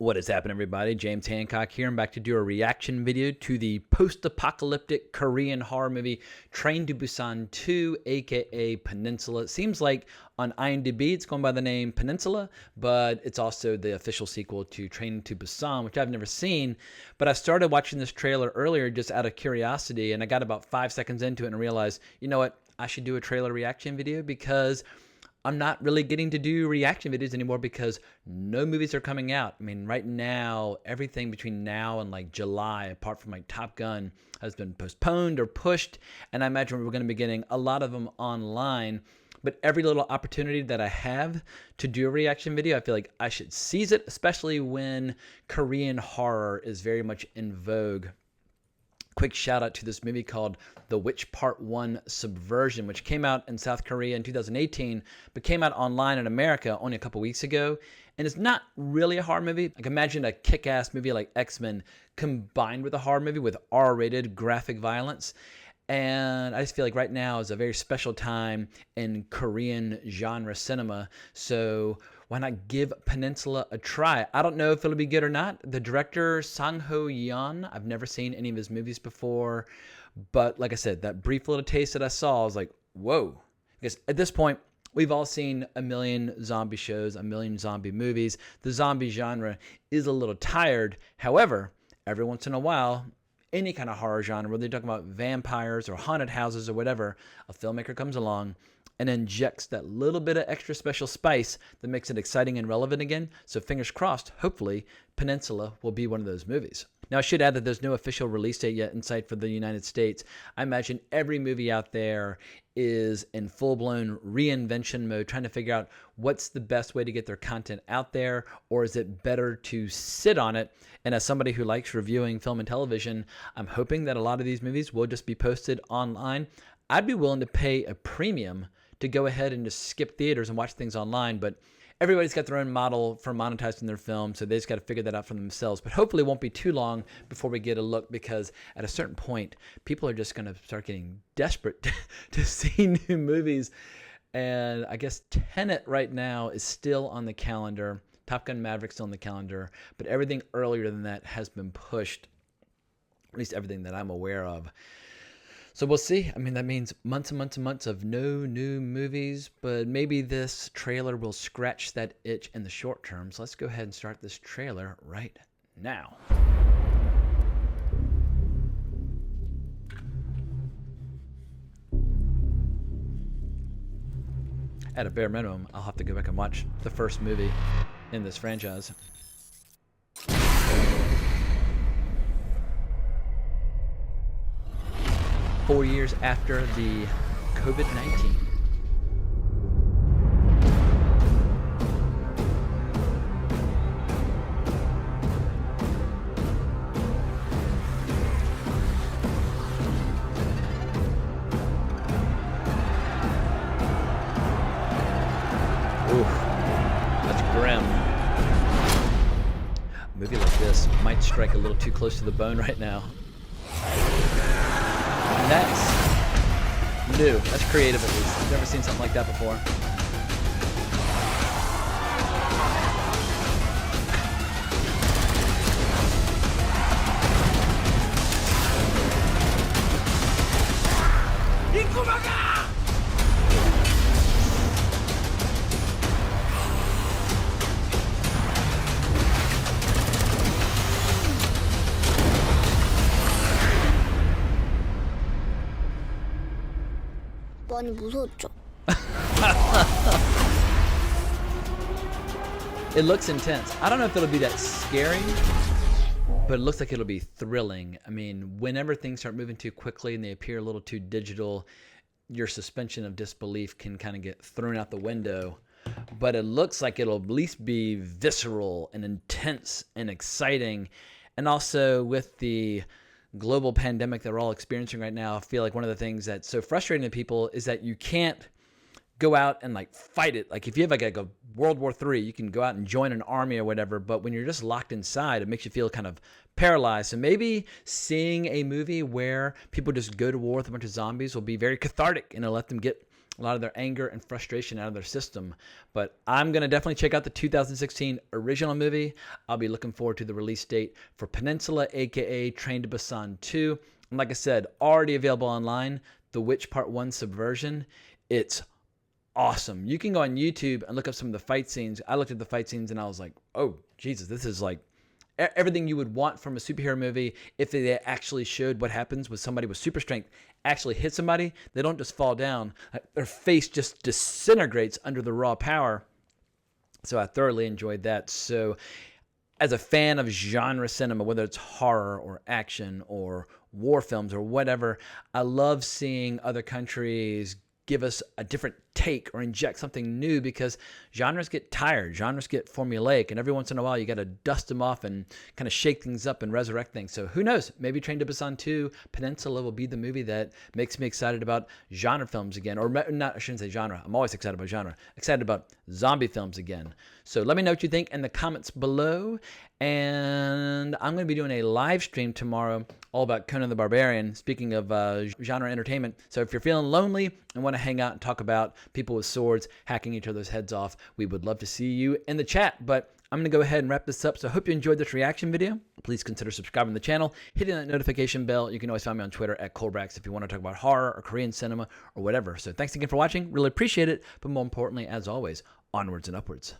What is happening, everybody? James Hancock here. I'm back to do a reaction video to the post-apocalyptic Korean horror movie Train to Busan 2, aka Peninsula. It seems like on IMDb it's going by the name Peninsula, but it's also the official sequel to Train to Busan, which I've never seen. But I started watching this trailer earlier just out of curiosity, and I got about 5 seconds into it and realized, you know what? I should do a trailer reaction video because I'm not really getting to do reaction videos anymore because no movies are coming out. I mean, right now, everything between now and like July, apart from like Top Gun, has been postponed or pushed. And I imagine we're going to be getting a lot of them online. But every little opportunity that I have to do a reaction video, I feel like I should seize it, especially when Korean horror is very much in vogue. Quick shout out to this movie called The Witch Part 1 Subversion, which came out in South Korea in 2018, but came out online in America only a couple weeks ago. And it's not really a horror movie. Like, imagine a kick-ass movie like X-Men combined with a horror movie with R-rated graphic violence. And I just feel like right now is a very special time in Korean genre cinema. So why not give Peninsula a try? I don't know if it'll be good or not. The director, Sang Ho-yeon, I've never seen any of his movies before. But like I said, that brief little taste that I saw, I was like, whoa. Because at this point, we've all seen a million zombie shows, a million zombie movies. The zombie genre is a little tired. However, every once in a while, any kind of horror genre, whether you're talking about vampires or haunted houses or whatever, a filmmaker comes along and injects that little bit of extra special spice that makes it exciting and relevant again. So fingers crossed, hopefully, Peninsula will be one of those movies. Now, I should add that there's no official release date yet in sight for the United States. I imagine every movie out there is in full-blown reinvention mode, trying to figure out what's the best way to get their content out there, or is it better to sit on it? And as somebody who likes reviewing film and television, I'm hoping that a lot of these movies will just be posted online. I'd be willing to pay a premium to go ahead and just skip theaters and watch things online, but everybody's got their own model for monetizing their film, so they just got to figure that out for themselves. But hopefully it won't be too long before we get a look, because at a certain point, people are just going to start getting desperate to see new movies. And I guess Tenet right now is still on the calendar. Top Gun Maverick's still on the calendar, but everything earlier than that has been pushed, at least everything that I'm aware of. So we'll see. I mean, that means months and months and months of no new movies, but maybe this trailer will scratch that itch in the short term. So let's go ahead and start this trailer right now. At a bare minimum, I'll have to go back and watch the first movie in this franchise. 4 years after the COVID-19. Oof, that's grim. A movie like this might strike a little too close to the bone right now. That's new. That's creative, at least. I've never seen something like that before. 많이 무서웠죠? It looks intense. I don't know if it'll be that scary, but it looks like it'll be thrilling. I mean, whenever things start moving too quickly and they appear a little too digital, your suspension of disbelief can kind of get thrown out the window. But it looks like it'll at least be visceral and intense and exciting. And also with the global pandemic that we're all experiencing right now, I feel like one of the things that's so frustrating to people is that you can't go out and like fight it. Like if you have like a World War III, you can go out and join an army or whatever, but when you're just locked inside, it makes you feel kind of paralyzed. So maybe seeing a movie where people just go to war with a bunch of zombies will be very cathartic and it'll let them get a lot of their anger and frustration out of their system. But I'm going to definitely check out the 2016 original movie. I'll be looking forward to the release date for Peninsula, aka Train to Busan 2. And like I said, already available online, The Witch Part 1 Subversion. It's awesome. You can go on YouTube and look up some of the fight scenes. I looked at the fight scenes and I was like, oh, Jesus, this is like everything you would want from a superhero movie if they actually showed what happens with somebody with super strength actually hit somebody. They don't just fall down. Their face just disintegrates under the raw power. So I thoroughly enjoyed that. So as a fan of genre cinema, whether it's horror or action or war films or whatever, I love seeing other countries give us a different take or inject something new, because genres get tired, genres get formulaic, and every once in a while you got to dust them off and kind of shake things up and resurrect things. So who knows, maybe Train to Busan 2 Peninsula will be the movie that makes me excited about genre films again. Or not, I shouldn't say genre, I'm always excited about genre, excited about zombie films again. So let me know what you think in the comments below, and I'm going to be doing a live stream tomorrow all about Conan the Barbarian, speaking of genre entertainment. So if you're feeling lonely and want to hang out and talk about people with swords hacking each other's heads off, we would love to see you in the chat. But I'm going to go ahead and wrap this up. So I hope you enjoyed this reaction video. Please consider subscribing to the channel, hitting that notification bell. You can always find me on Twitter at Colbrax if you want to talk about horror or Korean cinema or whatever. So thanks again for watching. Really appreciate it. But more importantly, as always, onwards and upwards.